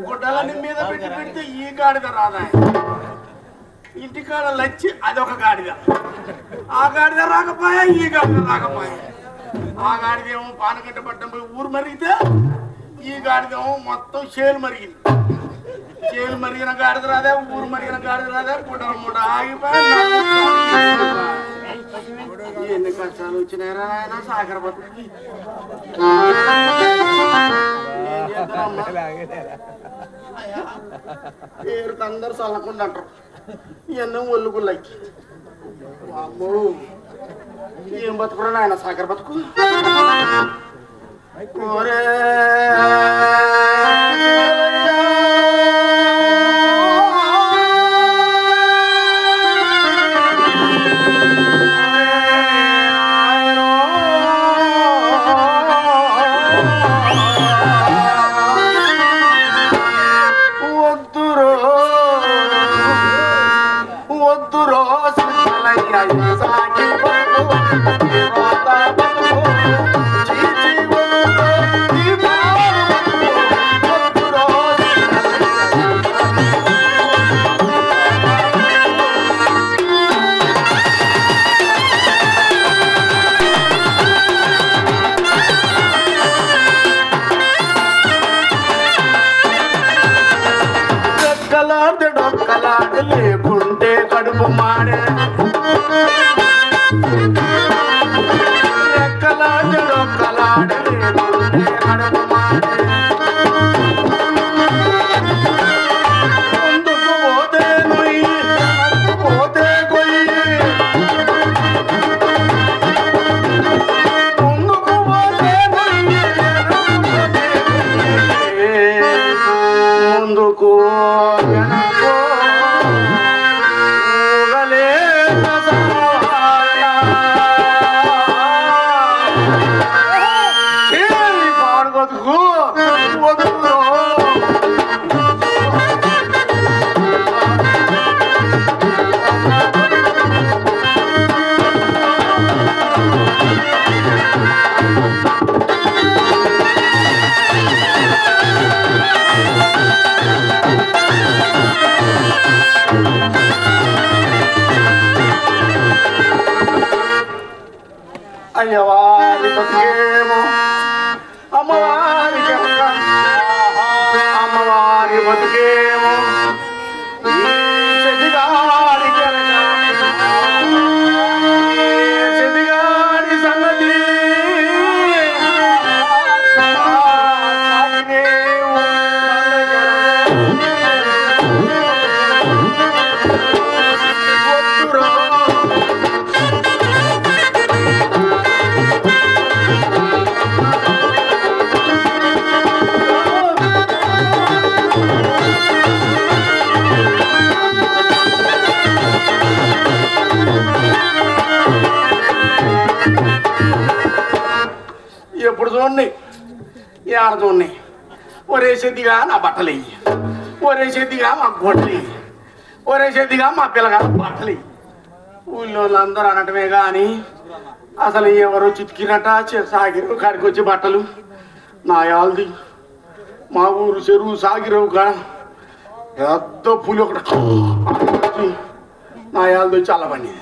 గుడ్డలని మీద పెట్టి పెడితే ఈ గాడిద రాదా ఇంటికాడ లచ్చి అదొక గాడిద ఆ గాడిద రాకపోయా ఈ గాడిద రాకపోయా ఆ గాడిదేమో పానగంట పట్టం పోయి ఊరు మరిగితే ఈ గాడిదేమో మొత్తం చేలు మరిగింది చేలు మరిగిన గాడిద రాదా ఊరు మరిగిన గాడిద రాదా గుడ్డల మూట ఆగిపోయా ఎన్ని కష్టాలు వచ్చినారా ఆయన సాగర బతుకి పేరుకి అందరు చల్లకుండా అంటారు ఇవన్నీ ఒళ్ళుగుళ్ళకి అమ్మో ఏం బతుకురా ఆయన సాగర బతుకు ఓరే లేకుంటే కడుపు మాడే ఎక్కలాడొక్కలాడే లేకుంటే కడుపు మాడే ముందుకు పోతే నుయ్యి పోతే కొయ్యి ముందుకు పోతే నుయ్యి ముందుకు అయ్యవారి బతుకేమో అమ్మవారి కనుక అమ్మవారి బతుకేమో చెదిగాడి చెదిగాడి సంగతి ఎప్పుడు చూడండి ఏడ చూడండి ఒరే చెద్దిగా నా బట్టలు ఇయ్యి ఒరే చెద్దిగా మా గొడ్లు ఇయ్యి ఒరే చెద్దిగా మా పిల్లగా బట్టలు ఇయ్యి ఊళ్ళో అందరూ అనటమే కానీ అసలు ఎవరు చితికినట్ట సాగిరవు కాడికి వచ్చి బట్టలు నా యాల్ది మా ఊరు చెరువు సాగిరవు కాడ పెద్ద పులి ఒకటి నా యాల్ది వచ్చి అల్లబండి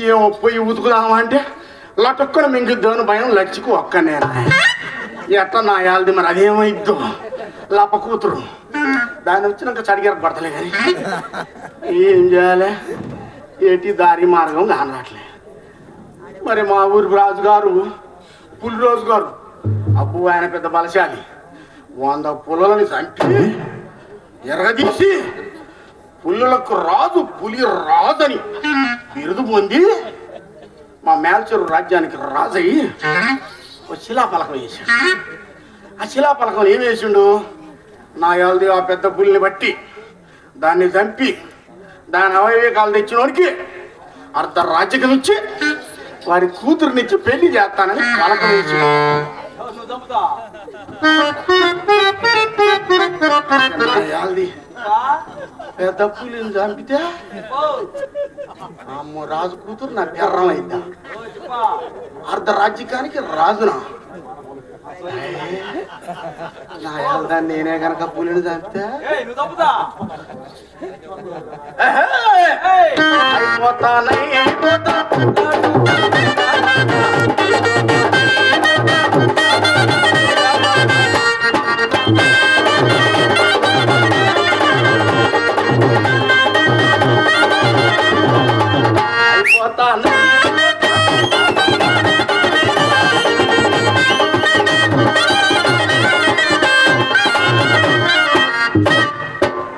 ఏమో పోయి ఉతుకుదామా అంటే లటుక్కున మింగిద్దామని భయం లచ్చికు ఒక్క నేను ఎట్లా నా యాల్ది మరి అదేమైద్దో లప కూతురు దాన్ని వచ్చినాక చడిగారు పడతలే కానీ ఏం చేయాలి ఏటి దారి మార్గం కానట్లే మరి మా ఊరి రాజుగారు పులిరోజు గారు అబ్బు ఆయన పెద్ద బలశాలి 100 పుల్లలని చంపి ఎరగదీసి పుల్లులకు రాజు పులి రాజని బిరుదు పొంది మా మేల్చూరు రాజ్యానికి రాజయ్యి ఒక శిలాపలకం వేసాడు ఆ శిలాపలకం ఏం వేసిండు నా యాల్ది ఆ పెద్ద పులిని బట్టి దాన్ని చంపి దాని అవయవేకాలు తెచ్చినోడికి అర్ధ రాజ్యం ఇచ్చి వారి కూతురునిచ్చి పెళ్లి చేస్తానని పలకం వేసి పెద్ద పులిని చంపితే అమ్మ రాజు కూతురు నా పెర్రం అయిద్దా అర్ధ రాజ్యానికి రాజునా నా వెళ్తాను నేనే కనుక పులిని చంపితే అయిపోతాను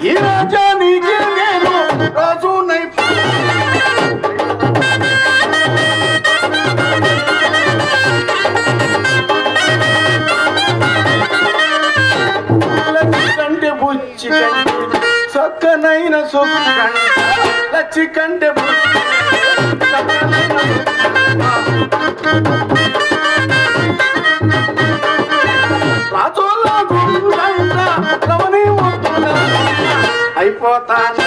ఈ రాజానికి నేను రాజునై కంటే బుచ్చి కంటే చక్కనైన సొక్క లచ్చి కంటే రాజుల రమణి అయిపోతాను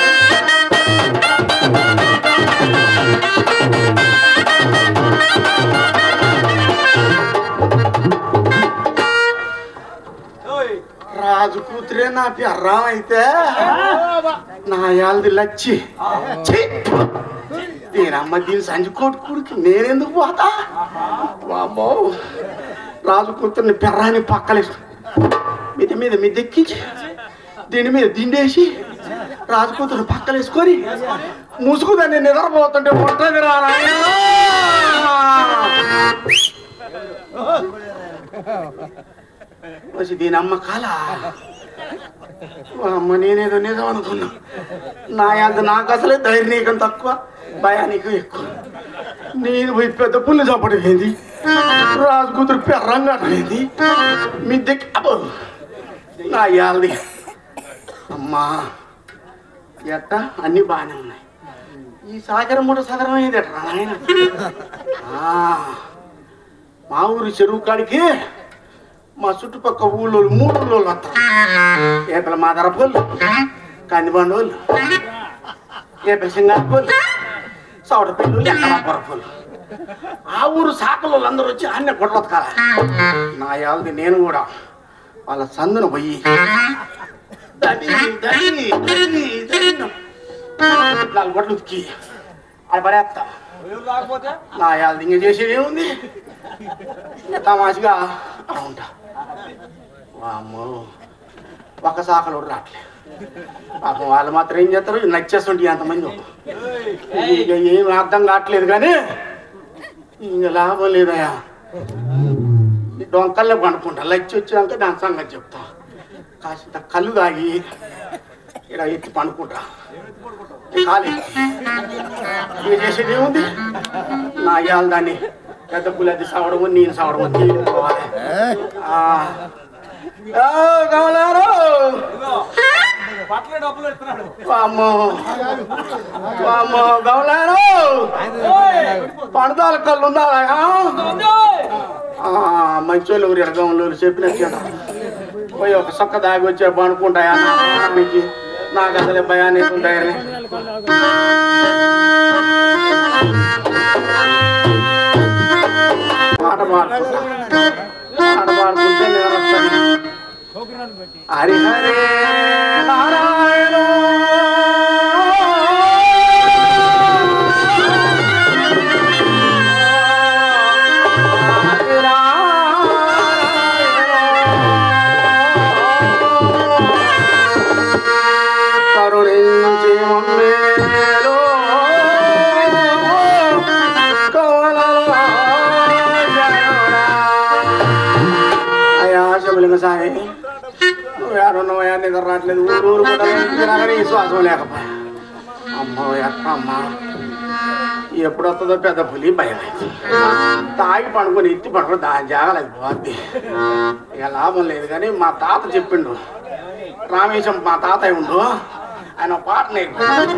రాజు కూతురే నా పెర్రం అయితే నా యాల్ది లచ్చి దీనమ్మ దీని సంజి కొడుకుడికి నేనెందుకు పోతా వామ్మో రాజు కూతుర్ని పెర్రాన్ని పక్కలేసు మిది మీద మిద్దెక్కించి దీని మీద దిండేసి రాజు కూతురు పక్కలేసుకొని ముసుగుదాన్ని నిద్రపోతుంటే ఒంటది రా వచ్చి దీని అమ్మ కాల అమ్మ నేనేదో నిజం అనుకున్నా నా అంత నాకు అసలే ధైర్యనీకం తక్కువ భయానికి ఎక్కువ నేను పోయి పెద్ద పుల్లి చప్పటి పోయింది రాజు కూతురు పెర్రంగా పోయింది మిద్దెకి అబ్బో నా యాల్ది అమ్మా ఎట్ట అన్నీ బాగానే ఉన్నాయి ఈ సాగరం మూట సగరం అయింది ఎట్రా నాయన మా ఊరి చెరువు కాడికి మా చుట్టుపక్క ఊళ్ళో 3 ఊళ్ళో వస్తారు ఏపల మాదరపోళ్ళు కందిబండు వాళ్ళు ఏపల సింగారపోళ్ళు సౌడపిల్లు ఎక్కడపరపోళ్ళు ఆ ఊరు సాకలు అందరూ వచ్చి అన్నీ గొడవలు కాల నా యాల్ది నేను కూడా వాళ్ళ సందును పోయి 4 గొడ్లు ఉతికి అది పడేస్తా నా యాల్ది ఇంక చేసేది ఏముంది తమాషగా ఉంటా వామ్మో ఒక సాకలు రావట్లే పాపం వాళ్ళు మాత్రం ఏం చేస్తారు నచ్చేస్తుంటే ఎంతమంది ఇక ఏం అర్థం కావట్లేదు కానీ ఇంక లాభం లేదయా డొంకల్లో పండుకుంటా లచ్చి వచ్చాక దాని సంగతి చెప్తా కాసింత కళ్ళు తాగి ఇక్కడ ఎత్తి పండుకుంటా ఖాళీ ఇక చేసేది ఏముంది నా ఇవాళ దాన్ని పెద్ద పుల్లది సవడము నేను సవడము తీసుకోవాలి కావాలారు అమ్మో అమ్మో గౌలారు పండుదాల కళ్ళు ఉందా మంచోళ్ళు ఊరి గౌన్లో చెప్పినట్టు పోయి ఒక సొక్క దాగి వచ్చే పండుకుంటాయా నాకు అసలే భయాన్ని ఉంటాయని పాట పాడుకుంటే హరి హరే నారాయణ కరుణించి మమ్మేలో అయాశములింగ సాయి నువ్వు ఏడున్నావయా నిద్ర రావట్లేదు ఊరు కూడా విశ్వాసం లేకపోయా అమ్మో ఎక్క అమ్మా ఎప్పుడు వస్తుందో పెద్ద పులి భయం తాగి పండుకొని ఎత్తి పడుకుని దాని జాగలేదు పోద్ది ఇక లాభం లేదు కానీ మా తాత చెప్పిండు రామేశం మా తాతయ్య ఉండు ఆయన పాట నేర్పించాడు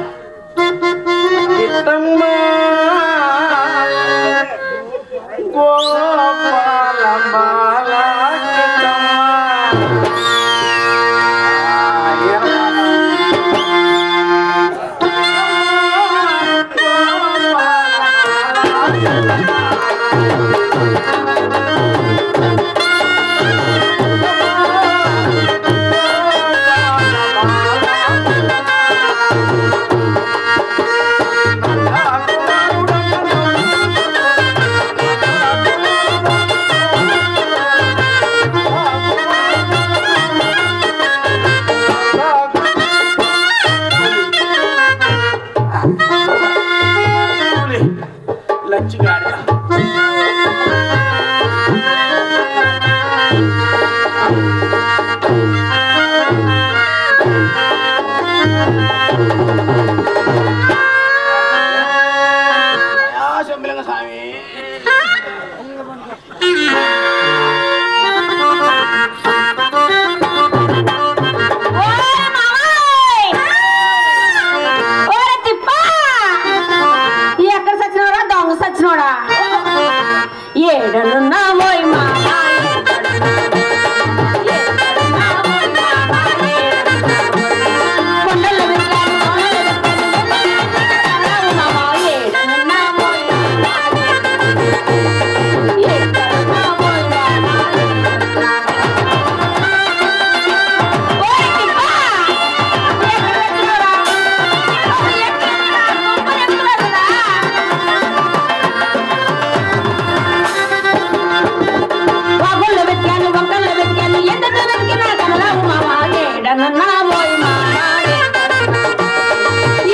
ఎక్కడన్నా పోయి మామ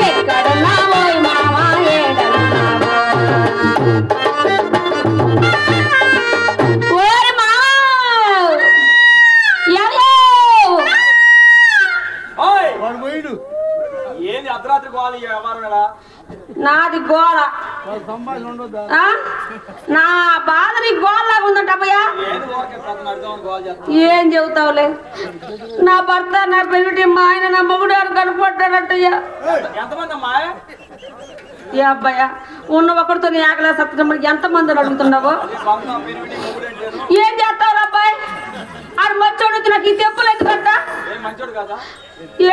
ఎక్కడన్నా పోయి మామ ఓరి మామ ఏంది అర్ధరాత్రి గోళ వ్యవహారం ఎలా నాది గోళ నా బాధ నీ గోళలాగా ఉందంట అబ్బయ్యా ఏం చెబుతావులే నా భర్త నా పెళ్లి మా ఆయన నా మొగుడు గారు కనుపడ్డాడట్టయ్యా ఏ అబ్బాయ్యా ఉన్న ఒకరితో నీ ఆకలి సత్యం ఎంత మందిని అడుగుతున్నావు ఏం చేస్తావు అబ్బాయి ఆడు మంచోడు నాకు ఈ తెప్పులు ఎందుకంట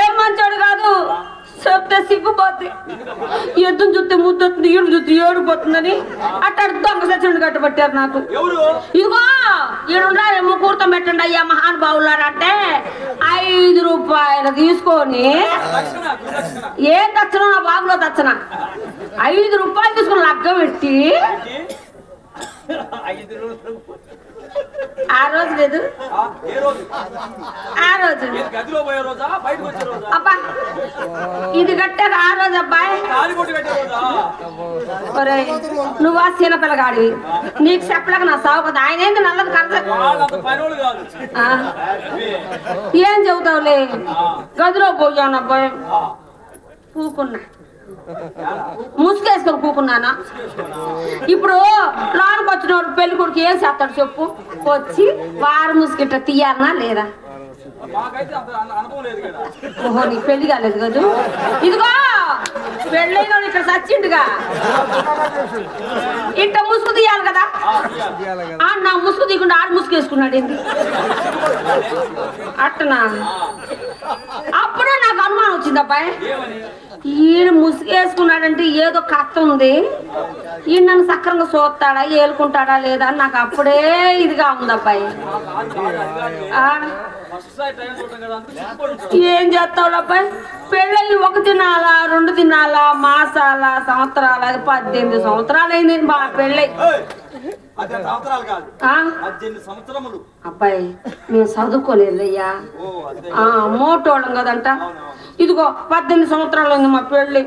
ఏం మంచోడు కాదు చెప్తే సిగ్గుపోతే ఎద్దును చూస్తే ముద్దొస్తుంది ఈడు చూస్తే ఏడిపోతుందని అట్లా దొంగ సచ్చినట్టు కట్టబట్టారు నాకు ఇదిగో ఈడుండేమో కూర్చొని పెట్టండి అయ్యా మహానుభావులారంటే 5 రూపాయలు తీసుకొని ఏం దచ్చన నా బాబులో దచ్చన 5 రూపాయలు తీసుకొని లగ్గ పెట్టి ఆ రోజు లేదు ఆ రోజు అబ్బా ఇది కట్టాక ఆ రోజు అబ్బాయి నువ్వు ఆ చిన్న పిల్లగాడివి నీకు చెప్పలేక నా సాగు కదా ఆయన ఏంది నల్లది కలద ఏం చెబుతావులే గదిలో పోయాను అబ్బాయి పూకున్నా ముసుగేసుకొని కూకున్నానా ఇప్పుడు లోనికి వచ్చిన వాడు పెళ్లి కొడుకు ఏం చేస్తాడు చెప్పు వచ్చి వారు ముసుగిట్ట తీయాలనా లేదా ఓహో నీకు పెళ్లి కాలేదు కదా ఇదిగో పెళ్ళైన ఇక్కడ సచ్చిండుగా ఇంట ముసుగు తీయాలి కదా నా ముసుగు తీయకుండా ఆడు ముసుగు వేసుకున్నాడు ఏంటి అట్టనా అప్పుడే నాకు అనుమానం వచ్చింది అబ్బాయి ఈయన ముసుగు వేసుకున్నాడంటే ఏదో కథ ఉంది ఈయన నన్ను సక్రంగా చూస్తాడా ఏలుకుంటాడా లేదా అని నాకు అప్పుడే ఇదిగా ఉంది అబ్బాయి ఏం చేస్తావు అబ్బాయి పెళ్ళి 1 తినాలా 2 తినాలా మాసాల సంవత్సరాల 18 సంవత్సరాలు అయింది మా పెళ్ళి అబ్బాయి మేము చదువుకోలేదు అయ్యా మోటోళ్ళం కదంట ఇదిగో 18 సంవత్సరాలు ఉంది మా పెళ్ళి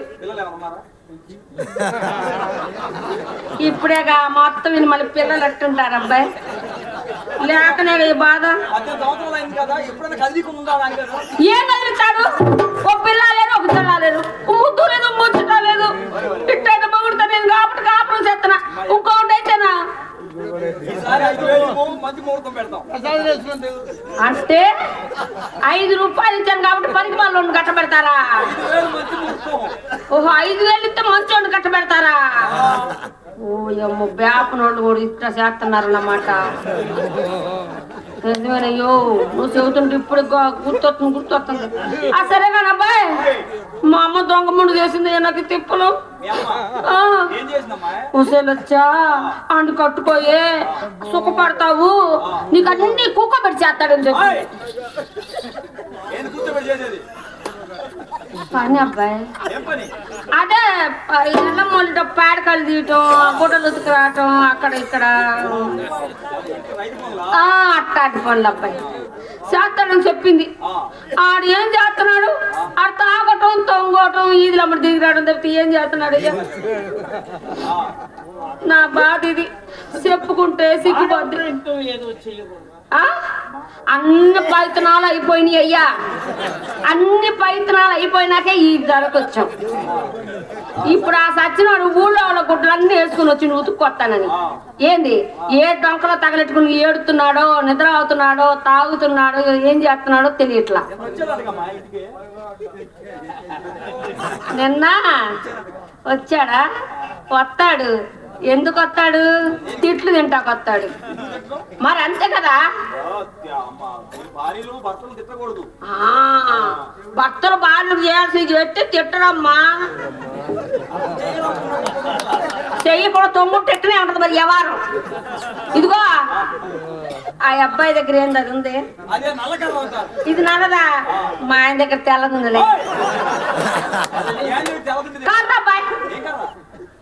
ఇప్పుడేగా మొత్తం విని మళ్ళీ పిల్లలు ఎట్టుంటారు అబ్బాయి లేకనే ఈ బాధ ఏం కదిలిస్తాడు ఒక పిల్ల లేదు ఒక పిల్ల లేదు ముద్దు లేదు ముచ్చట లేదు ఇట్టయితే పొగుడుతా నేను కాబట్టి కాపురం చేస్తున్నా ఇంకొకటి అయితేనా అంటే 5 రూపాయలు ఇచ్చాను కాబట్టి 10 రూపాయలు కట్టబెడతారా ఓహో 5,000 ఇస్తే మంచి కట్టబెడతారా ఓ అమ్మో బ్యాపనోళ్ళు కూడా ఇట్లా చేస్తున్నారు అన్నమాట నిజమేనయ్యో నువ్వు చెబుతుంటే ఇప్పుడు గుర్తొస్తుంది సరే కానీ అబ్బాయి మా అమ్మ దొంగ ముందు చేసింది నాకు తిప్పులు వచ్చా అండు కట్టుకోయే సుఖపడతావు నీకు అన్ని కుక్క పెట్టి చేస్తాడని చెప్పి పని అబ్బాయి అదే ఎల్లం మొదట పేడకలు తీయటం గుడ్డలు ఉతుకురావటం అక్కడ ఇక్కడ అట్టాటి పనులు అబ్బాయి చేస్తాడని చెప్పింది ఆడు ఏం చేస్తున్నాడు ఆడు తాగటం తొంగటం ఈదులమ్మ దిగిరావడం తప్పితే ఏం చేస్తున్నాడు నా బాధ ఇది చెప్పుకుంటే సిగ్గుపడ్డి అన్ని ప్రయత్నాలు అయిపోయినాయి అయ్యా అన్ని ప్రయత్నాలు అయిపోయినాకే ఈ ధరకు వచ్చాం ఇప్పుడు ఆ సచ్చినాడు ఊళ్ళో వాళ్ళ గుడ్లన్నీ వేసుకుని వచ్చి ఉతుక్కొస్తానని ఏంది ఏ డొంకలో తగలెట్టుకుని ఏడుతున్నాడో నిద్ర అవుతున్నాడో తాగుతున్నాడో ఏం చేస్తున్నాడో తెలియట్లా నిన్న వచ్చాడా వస్తాడు ఎందుకు వస్తాడు తిట్లు తింటాకు వస్తాడు మరి అంతే కదా భర్తలు భార్యలు చేయాల్సి పెట్టి తిట్టడమ్మా చెయ్యి కూడా తొమ్మిది తిట్టనే ఉంటది మరి ఎవరు ఇదిగో ఆ అబ్బాయి దగ్గర ఏంది అది ఉంది ఇది నల్లదా మా ఆయన దగ్గర తెల్లదుందిలే కాదు అబ్బాయి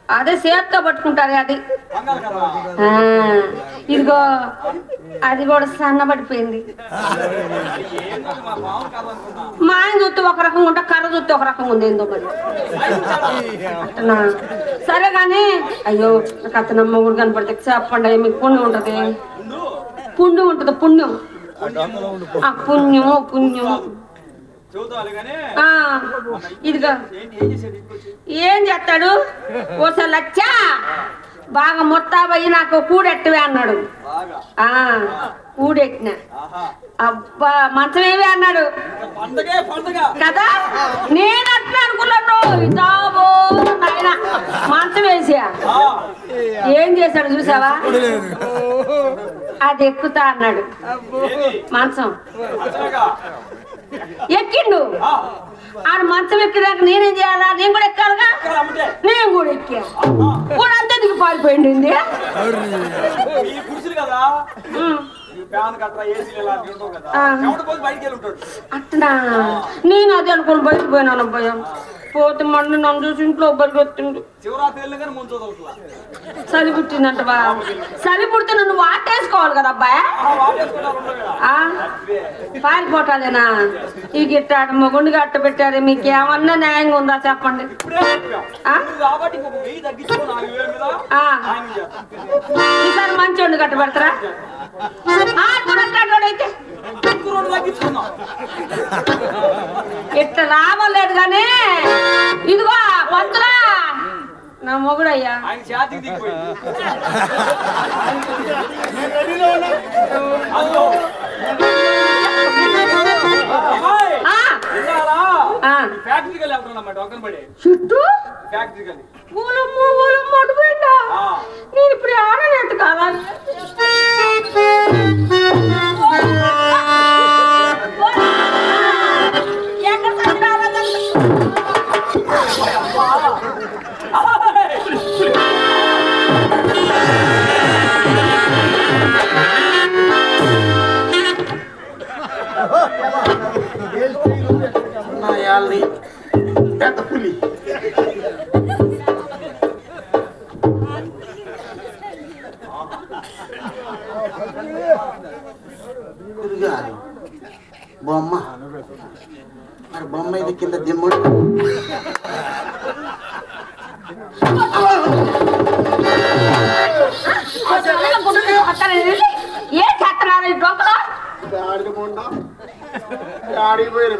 అదే చేత్తో పట్టుకుంటారు అది. బంగారు కదా ఆ, ఇదిగో అది కూడా సన్నబడిపోయింది. ఏంటో మా మామూలు కాదు అనుకున్నా. మా ఆయన చూస్తే ఒక రకంగా ఉంటే కర్ర చూస్తే ఒక రకంగా ఉంది ఏందో మరి. అట్టనా? సరే కానీ అయ్యో నాకు అతను మొగుడు కనపడితే చెప్పండి మీకు పుణ్యం ఉంటది. పుణ్యం ఉంటది పుణ్యం. పుణ్యము పుణ్యము. చూద్దాలి కానీ ఇదిగా ఏం చేసేది ఏం చేస్తాడు? ఓసారి లచ్చా బాగా మొత్తాబయ్యి నాకు కూడెట్టవే అన్నాడు. బాగా కూడెట్టిన అబ్బా మంచం ఏవి అన్నాడు పండగే పండగ కదా. నేను అట్లా అనుకున్నాను. ఇదాబో నాయన మంచం వేసా ఏం చేశాడు చూసావా? అది ఎక్కుతా అన్నాడు మంచం. ఎక్కిండు. ఆడు మంచం ఎక్కినాక నేనేం చేయాలా? నేను కూడా ఎక్కాలిగా. నేను కూడా ఎక్కా. కూడా అంతే దిగి పారిపోయింది. అట్టనా? నేను అదే అనుకోని బయటకు పోయినాను అబ్బాయి. పోతే మళ్ళీ నన్ను చూసి ఇంట్లో బరిగొత్తిండు. చలి పుట్టిందంట బా. చలి పుడితే నన్ను వాటేసుకోవాలి కదా అబ్బాయి. పారిపోటాలేనా? ఈ గిట్టాడు మొగుండిగా అట్ట పెట్టారు. మీకు ఏమన్నా న్యాయంగా ఉందా చెప్పండి. ఈసారి మంచి గట్ట పెడతారా? అయితే ఇట్లా లాభం లేదు కానీ ఇదిగో పంతులా నా మొగుడయ్యా. చుట్టూ మడిపోయిందా? నేను ఇప్పుడు ఆడలేదు కదా. పెద్ద పులి బొమ్మ మరి బొమ్మ ఇది కింద దిమ్ముడు. ఏ చేస్తున్నారు ఈ డొక్కలో? ఆడిపోయారు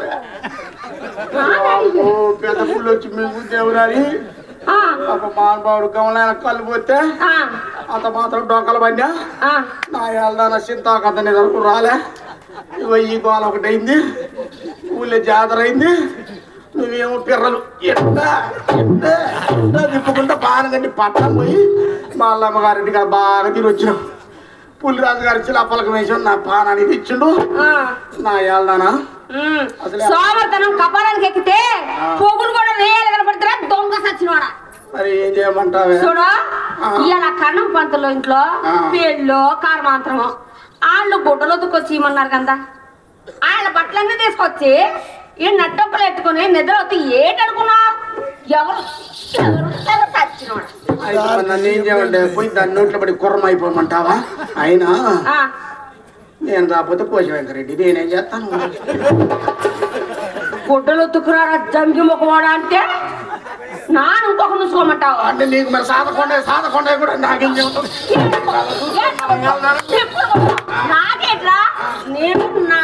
పెద్ద పుల్లు వచ్చి మీకు దేవురాని ఒక మానవుడు గమనాయన కళ్ళు పోతే అంత మాత్రం డొక్కలు పడినా నా వెళ్దాన చింతాకంత నిదరకు రాలే. ఇగో ఈ గోల ఒకటి అయింది. ఊళ్ళో జాతర అయింది. నువ్వేమో పిర్రలు ఎట్లా ఎట్లా ఎట్లా తిప్పుకుంటా బాగా గట్టి పట్టం పోయి మా అల్లమ్మగారింటి కాడ బాగా తిరిగి వచ్చినాం. పులిరాజు గారి ఇచ్చి అప్పలకు వేసాడు. నా పానానికి ఇచ్చిండు. నా వెళ్దానా సోమర్తనం కపాలానికి ఎక్కితే పొగుడు కూడా రేయాలి కనపడతారా దొంగ సచ్చినోడా. మరి ఏం చేయమంటావే? చూడు ఇవాళ కన్నం పంతులు ఇంట్లో పెళ్ళో కారమాంత్రమో వాళ్ళు గుడ్డలు ఉతుకొచ్చి ఇమ్మన్నారు కదా. వాళ్ళ బట్టలన్నీ తీసుకొచ్చి ఈ నట్టొక్కలు ఎత్తుకుని నిద్ర వస్తే ఏటనుకున్నా ఎవరు సచ్చినోడా. నన్ను ఏం చేయమంటే పోయి దాని నోట్లో పడి కుర్రం అయిపోమంటావా? అయినా నేను రాకపోతే కోశ వెంకరెడ్డి నేనేం చేస్తాను? గుడ్డలు ఉతుకురారా జంగి ముఖవాడా అంటే నాన్న ఇంకొక చూసుకోమంటావు అంటే నీకు మరి సాధకుండా కూడా నాకేం చెబుతావు? నాకేట్లా నేను నా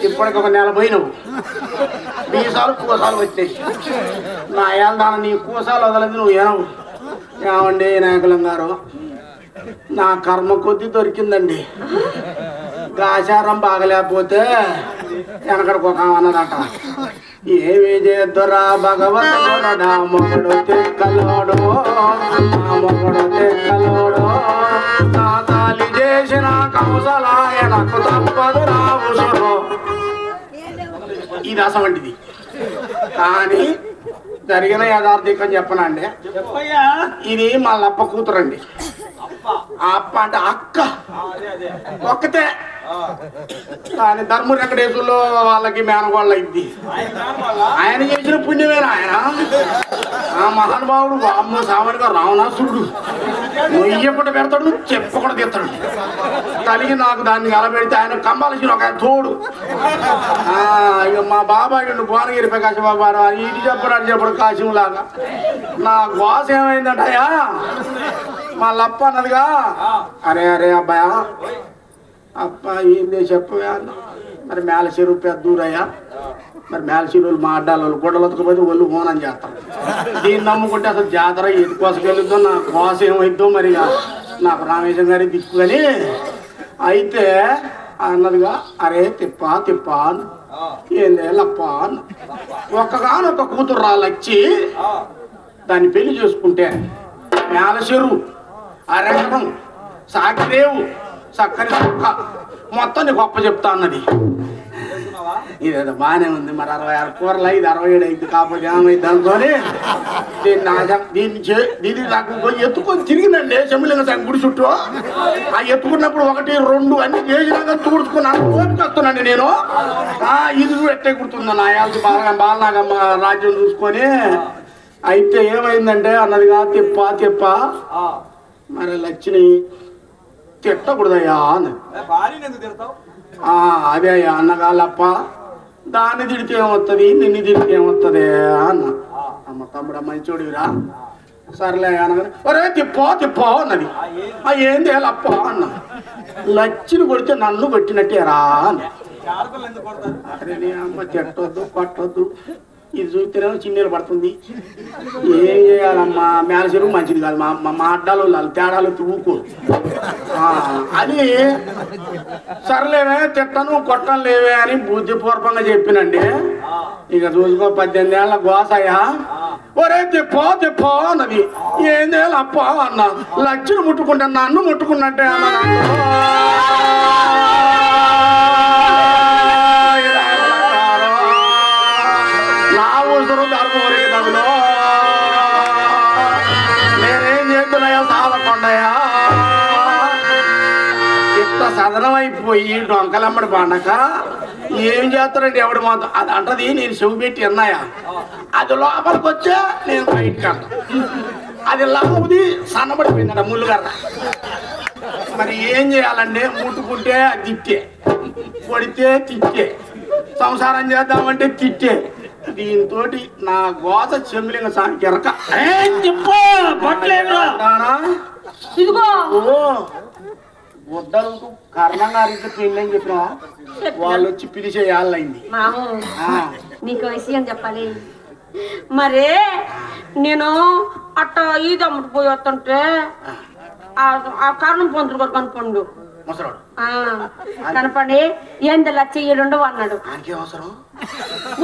ఇప్పటికి ఒక నెల పోయినవు. బీసాలు కూసాలు వచ్చాయి. నా ఏళ్ళ నీ కూసాలు వదలదు. నువ్వు ఏనవు ఏమండి నాయకులం గారు? నా కర్మ కొద్ది దొరికిందండి. ఆచారం బాగలేకపోతే వెనకడికి ఒక అన్నదట. ఏమి చేద్దురా భగవంతుడా మొగుడు తెక్కలోడు మొగుడు తెక్కలోడు నా తాలి చేసిన కౌసలాయనకు తప్పదు రావుసుడు. ఇది అసవంటిది కానీ జరిగిన యథార్థికం చెప్పనండి. ఇది మా లప్ప కూతురండి. అప్ప అంటే అక్క ఒక్కతే. కానీ ధర్మ వెంకటేశ్వర్లో వాళ్ళకి మేనగోళ్ళ అయింది. ఆయన చేసిన పుణ్యమేనా ఆయన? ఆ మహానుభావుడు అమ్మ సామాన్యుగా రావణాసురుడు నొయ్యకుండా పెడతాడు, చెప్పకుండా తీస్తాడు. తల్లి నాకు దాన్ని అలబెడితే ఆయన కంబాల్సిన ఒక తోడు. ఇక మా బాబాయ్ భువనగిరి ప్రకాశం బాబా ఇటు చెప్పడు కాశంలాగా. నా గోస ఏమైందంటయ్యా, మా లప్ప అన్నదిగా, అరే అరే అబ్బాయా అబ్బా ఏంది చెప్పవా అన్న. మరి మేల చెరువు పెద్ద దూరయ్యా, మరి మేల చెరువులు మా అడ్డాలు గుడ్డలు ఒతకపోతే ఒళ్ళు హోనం చేస్తాం. దీన్ని నమ్ముకుంటే అసలు జాతర ఎది కోసకెళ్ళిద్దో నా కోస ఏమైద్దో మరి నాకు రామేశ్వరం గారి దిక్కు. కానీ అయితే అన్నదిగా, అరే తిప్పా తిప్పా అన్న. ఏందే లప్ప అన్న. ఒక్కగానొక్క కూతురు రాళ్ళొచ్చి దాన్ని పెళ్లి చేసుకుంటే మేల చెరువు అరెకరం సాకిరేవు చక్కని కుక్క మొత్తం నీకు గొప్ప చెప్తా అన్నది. ఇదేదో బాగానే ఉంది. మరి 66 కూరలు అయింది, 67 అయింది. కాకపోతే ఏమైంది అనుకో దీన్ని నాకు ఎత్తుకొని తిరిగిందండి శంభులింగ స్వామి గుడి చుట్టూ. ఆ ఎత్తుకున్నప్పుడు 1, 2 అన్ని చేసినాక తుడుచుకున్నాను, ఓపికొస్తున్నాండి నేను. ఇది కూడా ఎట్టే గుర్తుందా నా యాల్సి బాలనాగమ్మ రాజ్యం చూసుకొని. అయితే ఏమైందంటే అన్నదిగా, తిప్ప మరి లక్ష్మి తిట్టకూడదయ్యా అని. అదే అయ్యా అన్నగా లప్ప, దాన్ని తిడితే ఏమొస్తుంది, నిన్ను తిడితే ఏమొస్తుంది అన్న. అమ్మ తమ్ముడు మంచోడివిరా, సర్లే అనగానే ఒరే తిప్పో అన్నది. ఏంది లప్ప అన్న. లచ్చిని కొడితే నన్ను కొట్టినట్టేరా అన్న. అరే నీ అమ్మ తిట్టొద్దు కొట్టొద్దు, ఇది చూస్తేనేమో చిన్నీళ్ళు పడుతుంది. ఏం చేయాలమ్మా, మేల చెరువు మంచిది కాదు, మా అడ్డాలు తేడాలు ఊకో అని. సర్లేవే తిట్టను కొట్టను లేవే అని బుద్ధిపూర్వకంగా చెప్పినండి. ఇక చూసుకో 18 ఏళ్ళ గోసయ్యా, ఒరే తిప్పో అన్నది. ఏందే లప్ప అన్న. లచ్చిని ముట్టుకుంటా నన్ను ముట్టుకున్నట్టే అన్న. నేనేం చేస్తున్నాయా సాలకొండయా, ఇట్ట సదనమైపోయి డొంకలమ్మడి పండక ఏం చేస్తారండి ఎవడు మాత్రం. అది అంటది నేను చెవు పెట్టి అన్నాయా, అది లోపలికి వచ్చా నేను బయటకు అంట. అది లవ్వుది సన్నబడిపోయిందట ముళ్ళుగర్ర. మరి ఏం చేయాలండి, ముట్టుకుంటే తిట్టే, కొడితే తిట్టే, సంసారం చేద్దామంటే తిట్టే. దీంతో నా గోత చెంబులింగ సానికి ఎరక. ఇదిగో గుడ్డలకు కర్ణం గారికి పెళ్ళి అని చెప్పినా వాళ్ళు వచ్చి పిలిచేయాలైంది. మాము నీకు విషయం చెప్పాలి. మరే నేను అట్ట ఈదమ్ముడు పోయి వస్తుంటే ఆ కారణం పొందులు కూడా కనుపండు కనపడి ఏంది లచ్చి 7 అన్నాడు.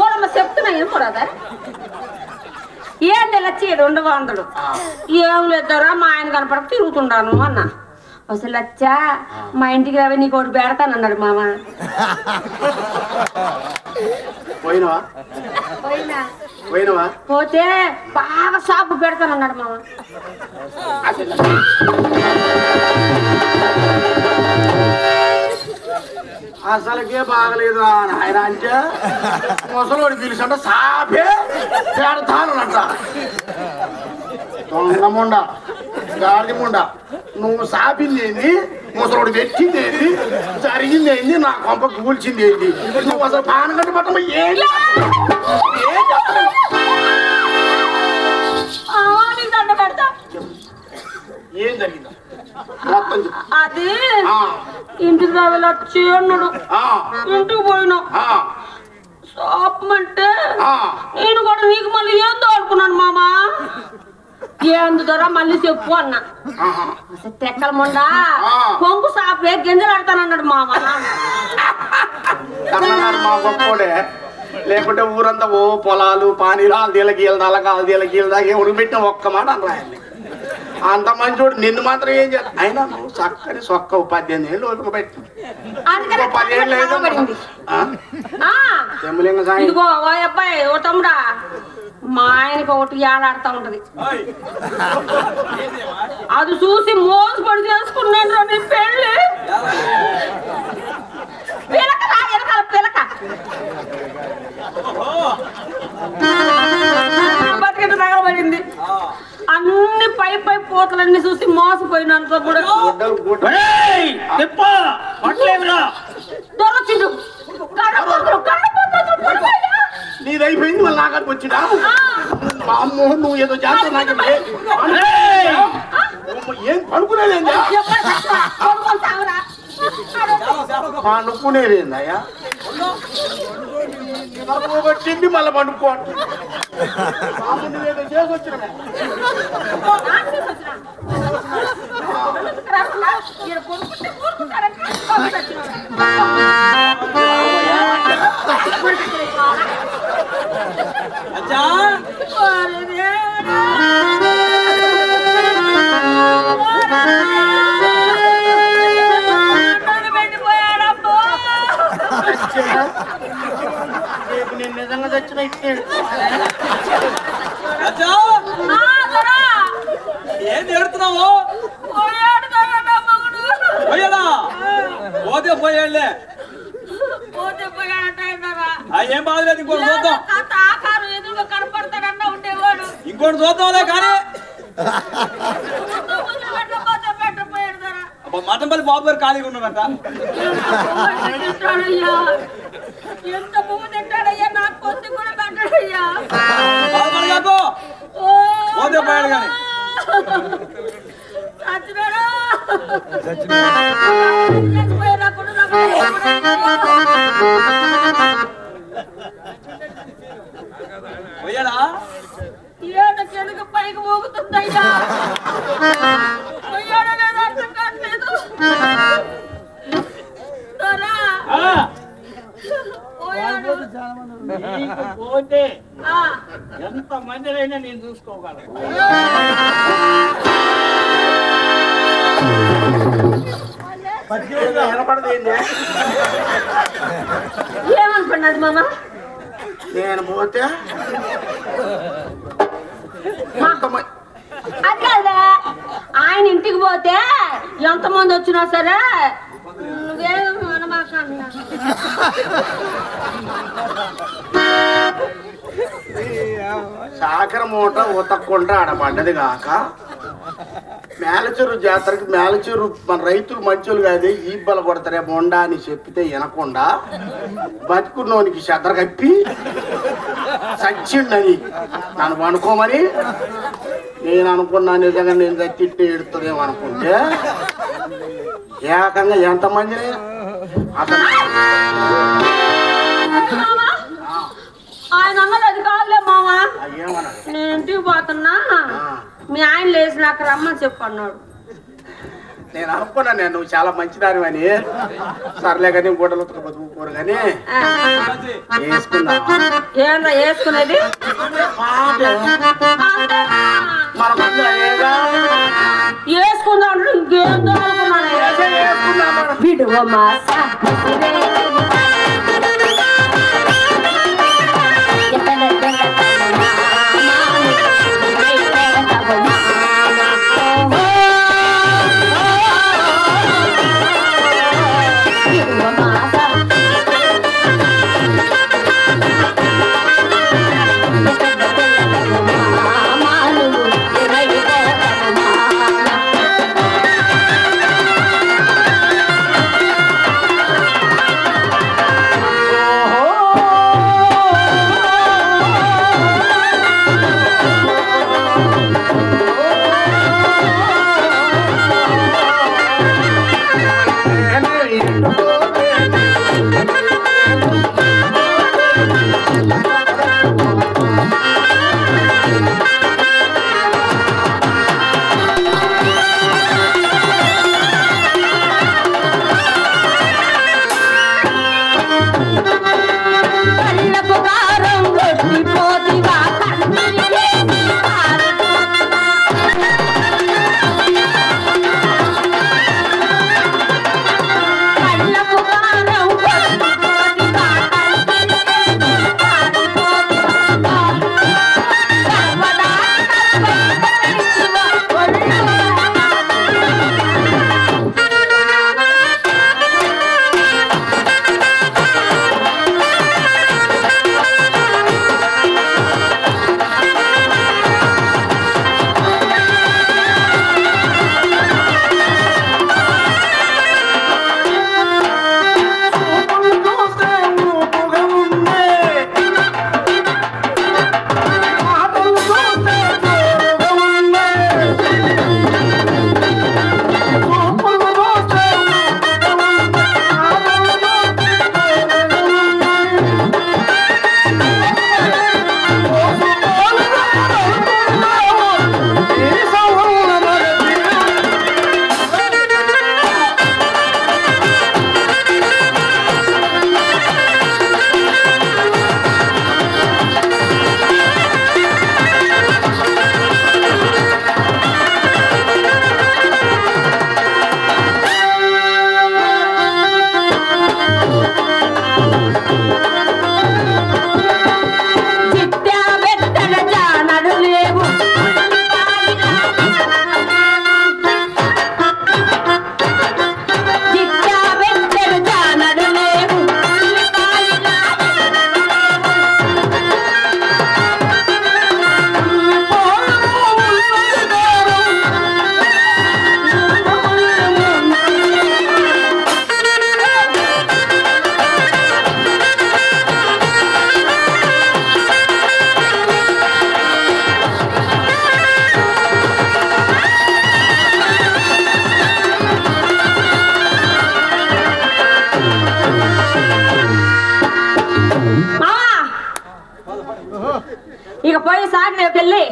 ఓడమ్మ చెప్తున్నా ఏం కూడా ఏంది లచ్చి 7 అన్నాడు. ఏం లేదురా మా ఆయన కనపడక తిరుగుతుండాను అన్నా. అసలు లచ్చా మా ఇంటికి రావే నీకు ఒకటి పెడతానన్నాడు మామ. పోతే బాగా షాపు పెడతానన్నాడు మామ. అసలుకే బాగలేదు ఆయన అంటే ముసలోడు పిలిచంట సాపే పెడతానంట. దొంగముండ గాడి ముండ, నువ్వు సాపింది ఏంది, ముసలోడు పెట్టింది ఏంది, జరిగింది ఏంది, నా కొంప కూల్చింది ఏంది, నువ్వు అసలు పానగట్టు పట్టమ ఏం ఏం జరిగింది అది ఇంటికి రావాలి వచ్చి అన్నాడు. ఇంటికి పోయినా షాపమంటే నేను కూడా నీకు మళ్ళీ ఏందో అనుకున్నాను మామ. ఏందు దొరా మళ్ళీ చెప్పు అన్నా. తెక్కల మొండా కొంగు సాపే గింజలు ఆడతానన్నాడు మామ. మా గొప్పోడే లేకుంటే ఊరంతా ఓ పొలాలు పానీలాలు దీలగీలు నల్లగాలు దీలగీలు దాకా ఎవరికి పెట్టిన ఒక్క మాట అనరాయండి. అంత మంచోడు నిన్ను మాత్రం ఏం చేస్తా అయినా నువ్వు చక్కని సొక్క 18 ఏళ్ళు ఓపిక పెట్టి 10 ఏళ్ళు ఇదిగో ఓ అబ్బాయి ఓ తమ్ముడా మా ఆయనకి ఒకటి ఏలాడుతూ ఉంటది. అది చూసి మోసపడి చేసుకున్నాను రా నీ పెళ్ళి. నిన్ను చూసి మోసపోయినాను తమ్ముడు. దొరచిండు నీదైపోయింది మళ్ళీ నాకడికి వచ్చినా అమ్మో నువ్వు ఏదో చేస్తావు నాకు ఏం పడుకునేదేందా పనుకునేదేందయ్యా తిండి మళ్ళీ పండుకోండి ఏదో చేసి వచ్చిన నేను నిజంగా తెచ్చిన ఇచ్చాడు ఏం ఏడుతున్నావు? పోయాడా? పోతే పోయాడులే. ఏం బాధలేదు, ఇంకోటి చూద్దాం. ఇంకోటి చూద్దాంలే కానీ మటంపల్లి బాబు గారు ఖాళీగా ఉన్నారంట. ఎంత పువ్వు తింటాడయ్యా, నాకు కొద్ది కూడా పెట్టడయ్యా. పోతే పోయాడు కానీ పోయాడా? ఏడకెనక పైకి మోగుతుందయ్యా. పోయాడనేది అర్థం కావట్లేదు. పోతే ఎంత మందిరైనా నేను చూసుకోగలను. ఏమనుకున్నది మామ? నేను పోతే అదే ఆయన ఇంటికి పోతే ఎంతమంది వచ్చినా సరే నువ్వేం అనమాకంటా. సాకర మూట ఉతక్కుంటా ఆడపడ్డది కాక మేలచెరు జాతరకి మేలచెరు మన రైతులు మంచోళ్ళు కాదు ఈ బల కొడతారే మొండా అని చెప్పితే వినకుండా బతుకున్నోనికి చెద్దర కప్పి చచ్చిండని నన్ను అనుకోమని నేను అనుకున్నా. నిజంగా నేను తిట్టి ఎడుతుందేమో అనుకుంటే ఏకంగా ఎంతమందిని అతను ఆయన అన్నది అది కాదులే మామ. ఏమన్నాడు? నేను ఇంటికి పోతున్నా, మీ ఆయన లేచి నాకు రమ్మని చెప్పన్నాడు. నేను అనుకున్నా నువ్వు చాలా మంచిదాని అని. సర్లే కానీ గుడ్డలు బతుకుకోరు కానీ వేసుకున్నా. ఏందా వేసుకునేది? వేసుకుందా అంటే ఇంకేందో అనుకున్నాను. విడువమా ఒకసారి రేపు వెళ్ళి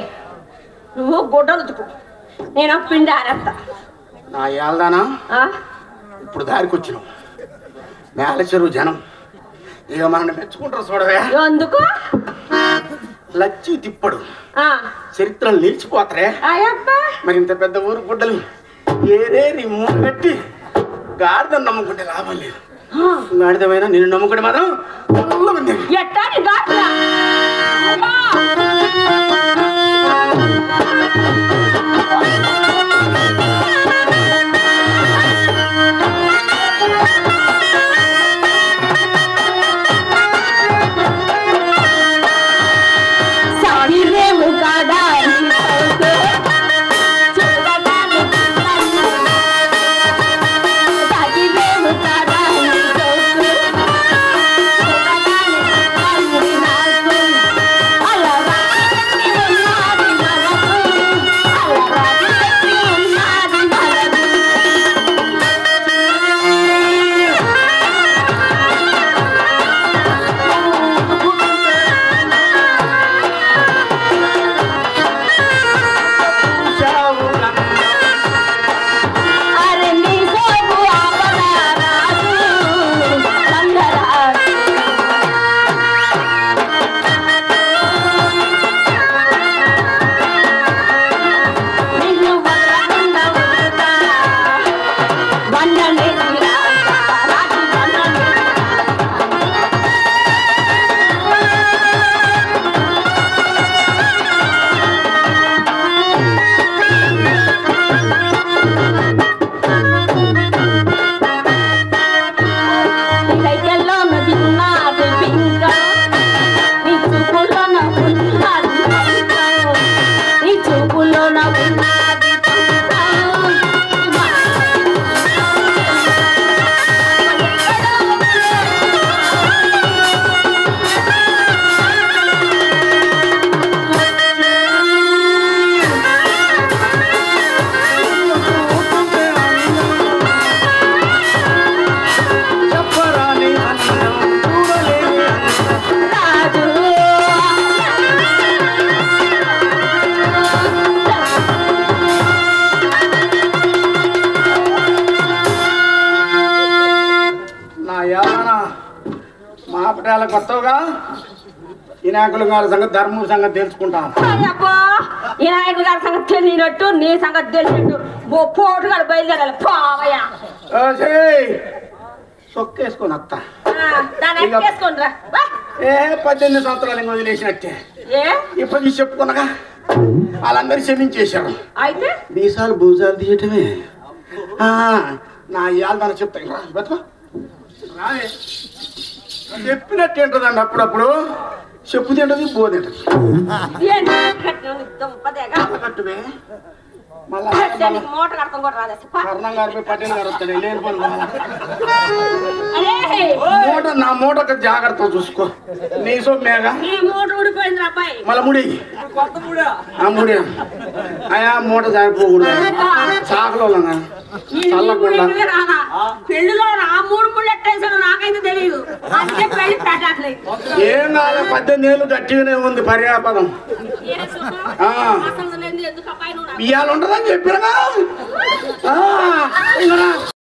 నువ్వు గుడ్డలు ఉతుకు, నేను పిండి ఆరేస్తా. నా ఏళ్ళదానా ఇప్పుడు దారికి వచ్చినావు, మేల చెరువు జనం ఇక మనల్ని మెచ్చుకుంటారు చూడవే. ఎందుకు లచ్చి తిప్పడు చరిత్రలు నిలిచిపోతారే. మరి ఇంత పెద్ద ఊరు గుడ్డలు ఏరే నీ మూట పెట్టి గాడిదని నమ్ముకుంటే లాభం లేదు. గాడిదమైనా నిన్ను నమ్ముకుంటే మాత్రం ఎట్టాని గాడిద కొత్తగా వినాయకుల గారి సంగతి ధర్మం సంగతి తెలుసుకుంటాం. వినాయకుల గారి సంగతి తెలియనట్టు నీ సంగతి తెలిసినట్టు పోటుగా బయలుదేరాలి పోవయ్యా. సొక్కేసుకొని అత్త 18 సంవత్సరాలు ఇంకా వదిలేసినట్టే ఇప్పుడు చెప్పుకున్నాగా వాళ్ళందరూ క్షమించేశాడు. అయితే బీసాలు భూజాలు తీయటమే నా ఇవాళ దాన్ని చెప్తాను బతుకో రావే చెప్పినట్టు ఏంటదండి. అప్పుడప్పుడు చెప్పు తింటది బో తింటది కట్టువే మూట కడతాం కూడా రాదు. కర్ణం గారిపై పట్టేలు గారు వస్తాడు లేని పని మూట నా మూట జాగ్రత్త చూసుకో. నీ సొమ్మేగా మూట ఊడిపోయింది అబ్బాయి మళ్ళీ ముడి ముడి అయా మూట జారిపోకూడదు చాకలో చల్లకుండా పెళ్లిలో ఆ 3 ముళ్ళు ఎట్టేసాను నాకైతే తెలియదు. అందుకే పెళ్లి పెట్టట్లేదు. ఏం కాదు 18 ఏళ్ళు గట్టిగానే ఉంది పర్యాపదం ఇవాళ ఉంటుందని చెప్పినా